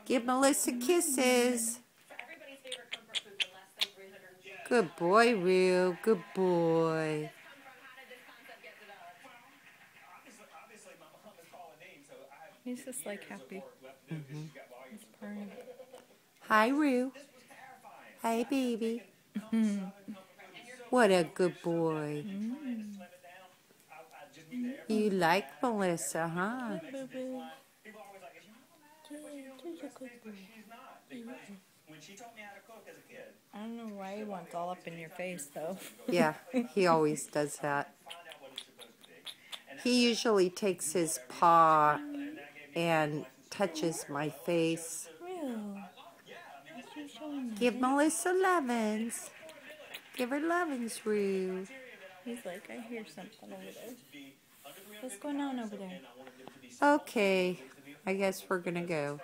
Give Melissa kisses. Good boy, Rue. Good boy. He's just like happy. He's purring. Hi, Rue. Hi, baby. What a good boy. You like Melissa, huh? I don't know why he wants all up in your face, though. Yeah, he always does that. He usually takes his paw and touches my face. Give Melissa lovins. Give her lovins, Rue. He's like, I hear something over there. What's going on over there? Okay, I guess we're gonna go.